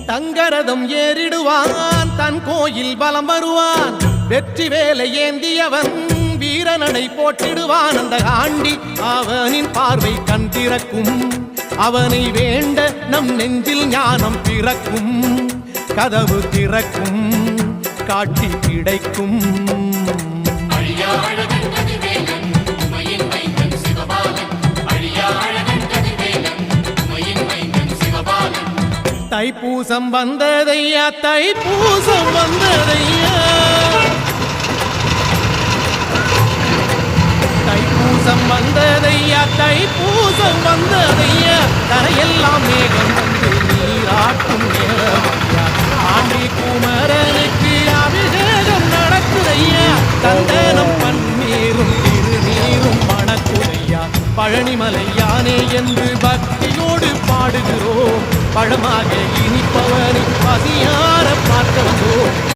தங்கரதம் ஏறிடுவான் தன் கோயில் பலம் வருவான் வெற்றி வேலை ஏந்தியவன் வீரனடை போட்டிடுவான் அந்த ஆண்டி அவனின் பார்வை கண் திறக்கும் அவனை வேண்ட நம் நெஞ்சில் ஞானம் பிறக்கும் கதவு திறக்கும் காட்சி கிடைக்கும் தைப்பூசம் வந்ததையா தைப்பூசம் வந்ததையா தைப்பூசம் வந்ததையா தைப்பூசம் வந்ததையா தரையெல்லாம் மேகம் வந்து நீராட்டும் நேரமையா ஆண்டி குமரனுக்கு அபிஷேகம் நடக்குதையா தந்தனம் பன்னீரும் திருநீரும் மணக்குதையா பழனிமலையானே என்று பக்தியோடு பாடுகிறோம் பழமாக இனிப்பவனை பசியா